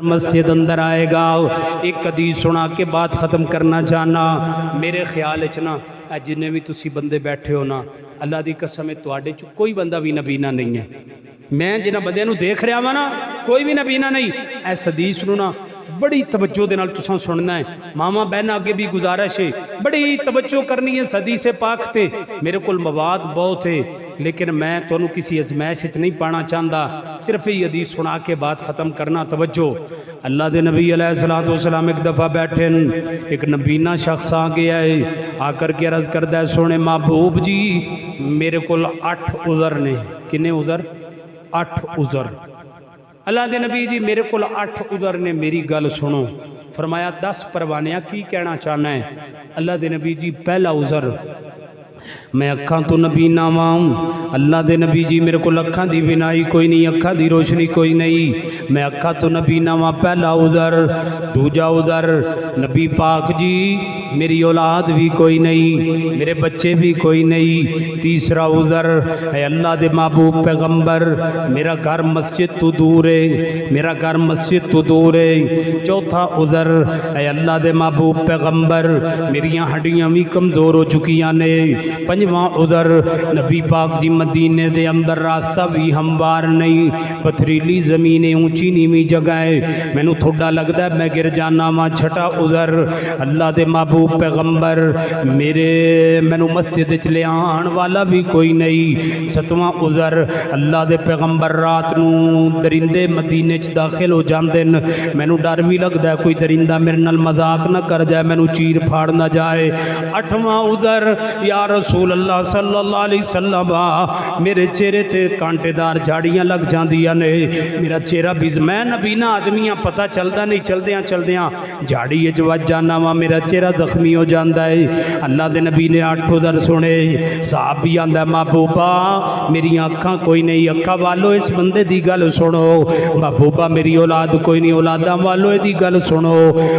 मस्जिद अंदर आएगा। एक हदीस सुना के बात ख़त्म करना चाहना। मेरे ख्याल च ना जिन्हें भी तुसी बंदे बैठे हो ना, अल्लाह की कसम तुहाडे च कोई बंदा भी नबीना नहीं है। मैं जिन्हां बंदियां नूं देख रहा वा ना, कोई भी नबीना नहीं। इस हदीस नूं ना बड़ी तवज्जो दे नाल तुसां सुनना है। मामा बहन अगे भी गुजारिश है, बड़ी तवज्जो करनी है। हदीस पाक ते मेरे को मवाद बहुत है, लेकिन मैं तुहानूं किसी अजमैश च नहीं पाना चाहता। सिर्फ ये हदीस सुना के बात ख़त्म करना। तवज्जो, अल्लाह के नबी अलैहिस्सलातु वस्सलाम एक दफ़ा बैठे, एक नबीना शख्स आ गया है। आकर के अर्ज करता है, सोने महबूब जी मेरे को 8 उज़र ने। किन्ने उज़र? 8 उज़र। अल्लाह के नबी जी मेरे को 8 उज़र ने, मेरी गल सुनो। फरमाया 10 परवानिया की कहना चाहना है? अल्लाह के नबी जी पहला उज़र, मैं अखा तो नबीना वां। अल्लाह के नबी जी मेरे को अखा की बिनाई कोई नहीं, अखा की रोशनी कोई नहीं, मैं अखा तो नबीना वां। पहला उज़र। दूजा उज़र, नबी पाक जी मेरी औलाद भी कोई नहीं, मेरे बच्चे भी कोई नहीं। तीसरा उज़र है अल्लाह के महबूब पैगंबर मेरा घर मस्जिद तो दूर है, मेरा घर मस्जिद तो दूर है। चौथा उज़र है अल्लाह के महबूब पैगंबर मेरियां हड्डियां भी कमज़ोर हो चुकियां ने। पंजवां उज़र, नबी पाक जी मदीने दे अंदर रास्ता भी हमवार नहीं, पथरीली ज़मीन है, ऊंची नीवी जगह है, मैनू थोड़ा लगता है मैं गिर जाना वा। छठा उज़र, अल्लाह के महबूब पैगंबर मेरे मैनू मस्जिद च ले आन वाला भी कोई नहीं। सतवां उज़र, अल्लाह के पैगंबर रात नूं दरिंदे मदीने च दाखिल हो जाते हैं, मैनू डर भी लगता है कोई दरिंदा मेरे नाल मजाक ना कर जाए, मैनू चीर फाड़ ना जाए। अठवां उज़र, या रसूल अल्लाह सल्लल्लाहु अलैहि वसल्लम मेरे चेहरे ते कांटेदार झाड़ियां लग जांदियां ने, मेरा चेहरा भी, मैं नबीना आदमी पता चलता नहीं, चलदियां चलदियां झाड़ी च वज जाना वा, मेरा चेहरा जख्मी हो जाता है। अल्लाह के नबी ने 8 उज़र सुने। साहबी आंदा महबूबा मेरियां अखां कोई नहीं, अखा वालो इस बंदे दी गल सुनो। महबूबा मेरी औलाद कोई नहीं, औलादा वालो दी गल सुनो।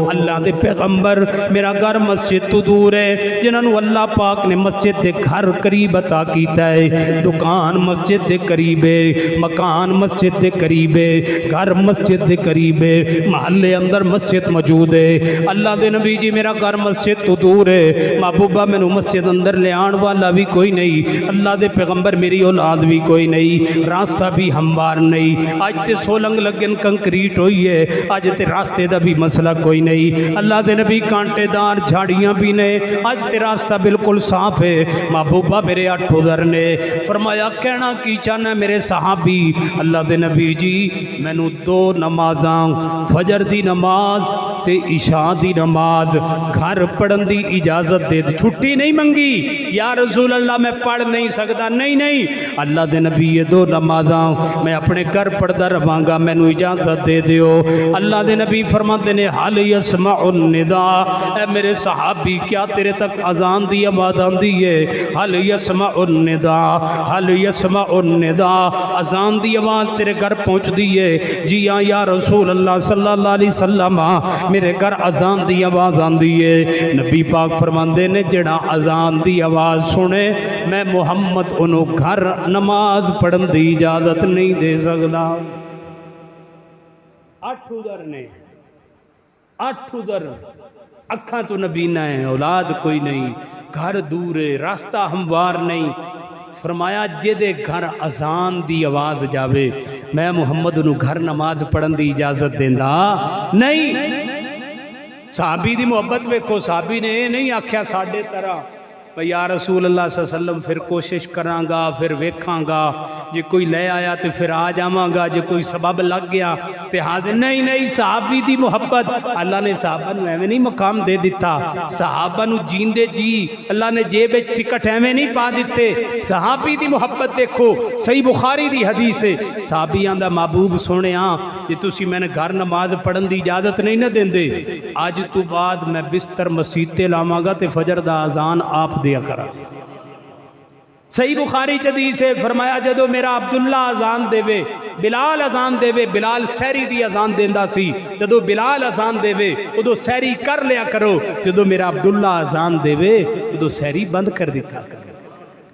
अल्लाह के पैगंबर मेरा घर मस्जिद तो दूर है, जिन्होंने अल्लाह पाक ने मस्जिद के घर करीब अता किया है। दुकान मस्जिद के करीब है, मकान मस्जिद के करीब है, घर मस्जिद के करीब है, महल्ले अंदर मस्जिद मौजूद है। अल्लाह के नबी जी मेरा घर मस्जिद तो दूर है, महबूबा मैनू मस्जिद अंदर ले आने वाला भी कोई नहीं। अल्लाह के पैगंबर मेरी औलाद भी कोई नहीं, रास्ता भी हमवार नहीं। अज तो सोलंग लगन कंक्रीट हुई है, अज तो रास्ते का भी मसला कोई नहीं। अल्लाह के नबी कांटेदार झाड़ियां भी ने, अज तो रास्ता बिल्कुल साफ है। महबूबा मेरे 8 उज़र ने। फरमाया कहना की चाहना मेरे सहाबी? अल्लाह के नबी जी मैनू 2 नमाज़ां, फजर दी नमाज ते इशा दी नमाज घर पढ़न दी इजाजत दे। छुट्टी नहीं मंगी, या रसूल अल्लाह मैं पढ़ नहीं सकता। नहीं नहीं, अल्लाह के नबी ये 2 नमाज़ां मैं अपने घर पढ़ता रहांगा, मैनू इजाजत दे दियो। अल्लाह के नबी फरमाते ने हल यसमाउन निदा, ऐ मेरे सहाबी क्या तेरे तक अजान दी आवाज़ आंदी है? हल यसमाउन निदा, हल यसमाउन निदा, अजान दी आवाज़ तेरे घर पहुँचती है? जी हाँ या रसूल अल्लाह सल्लल्लाहु अलैहि वसल्लम मेरे घर अजान दी आवाज़ आंदी है। नबी पाक फरमाते ने जेड़ा अजान दी आवाज़ सुने मैं मुहम्मद उन्होंने घर नमाज पढ़न की इजाजत नहीं दे सकता। 8 उज़र ने, 8 उज़र। अखा तो नबीना है, औलाद कोई नहीं, घर दूर है, रास्ता हमवार नहीं। फरमाया जेदे घर अजान दी आवाज़ जावे मैं मुहम्मद उन्होंने घर नमाज पढ़न की इजाजत देंदा नहीं। साहबी दी मोहब्बत वेखो, साहबी ने ये नहीं आख्या साडे तरह या रसूल अल्लाह सल्लल्लाहु अलैहि वसल्लम फिर कोशिश करांगा, फिर वेखांगा, जे कोई ले आया तो फिर आ जावांगा, जे कोई सबब लग गया तो हाजिर। नहीं नहीं, सहाबी दी मोहब्बत अल्लाह ने सहाबा नूं एवें नहीं मकाम दे दिता। सहाबा नूं जींदे जी अल्लाह ने जेब विच टिकट एवें नहीं पा दिते। सहाबी दी मोहब्बत देखो, सही बुखारी दी हदीस है। सहाबी आंदा महबूब सोहणिया जे तुसीं मैनूं घर नमाज पढ़न की इजाजत नहीं ना देंदे, अज तो बाद मैं बिस्तर मसीते लावांगा तो फजर दा अजान आप दिया करा। सही बुखारी च हदीस है। फरमाया जदों मेरा अब्दुल्ला अजान देवे, बिलाल अजान देवे, बिलाल सहरी दी अजान देंदा सी, जदों बिलाल अजान देवे उदों सहरी कर लिया करो, जदों मेरा अब्दुल्ला अजान देवे उदों सहरी बंद कर दिता करो।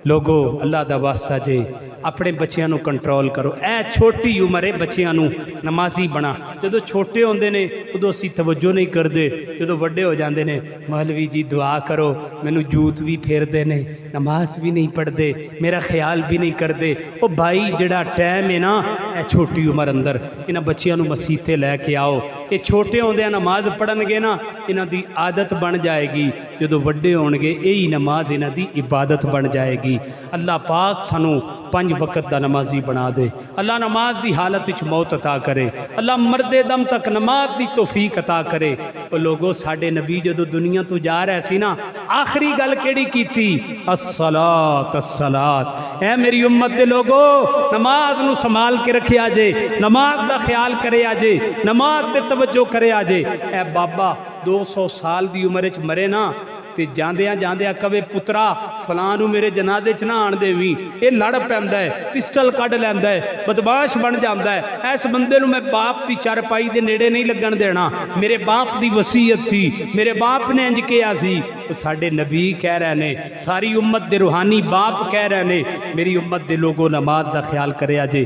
लोगो अल्लाह दा वास्ता जे अपने बच्चों को कंट्रोल करो। ए छोटी उम्र है बच्चों को नमाजी बना। जो छोटे होंगे ने उदों असीं तवज्जो नहीं करते, जो वड्डे हो जाते हैं मौलवी जी दुआ करो, मैनू जूत भी फेरते ने, नमाज भी नहीं पढ़ते, मेरा ख्याल भी नहीं करते। वो भाई जिहड़ा टाइम है ना ए छोटी उम्र अंदर इन्हां बच्चों मसीते लैके आओ। ये छोटे होंदे नमाज पढ़नगे ना इन्हां दी आदत बन जाएगी, जो वड्डे होणगे यही नमाज इन्हां दी इबादत बन जाएगी। अल्लाह पाक सानू 5 वक्त दा नमाजी बना दे। अल्लाह नमाज दी हालत विच मौत अता करे। अल्लाह मरदे दम तक नमाज दी तौफीक अता करे। वो लोगो साडे नबी जदों दुनिया तो जा रहे सी ना आखिरी गल केड़ी कीती? अस्सलात अस्सलात। ऐ मेरी उम्मत दे लोगो नमाज नू संभाल के रखिया जे, नमाज दा ख्याल करे जे, नमाज ते तवज्जो करे जे। ऐ बाबा 200 साल दी उम्र च मरे ना ते जांदियां जांदियां कवे पुत्रा फलां नू मेरे जनाजे च ना आण देवी, ये लड़ पैंदा है, पिस्टल कढ लैंदा है, बदमाश बन जांदा है। इस बंदे नू मैं बाप दी चारपाई दे नेड़े नहीं लगन देना, मेरे बाप दी वसीयत सी, मेरे बाप ने इंज किया सी। तो साडे नबी कह रहे ने, सारी उम्मत दे रूहानी बाप कह रहे ने, मेरी उम्मत दे लोगों नमाज दा ख्याल करे जे।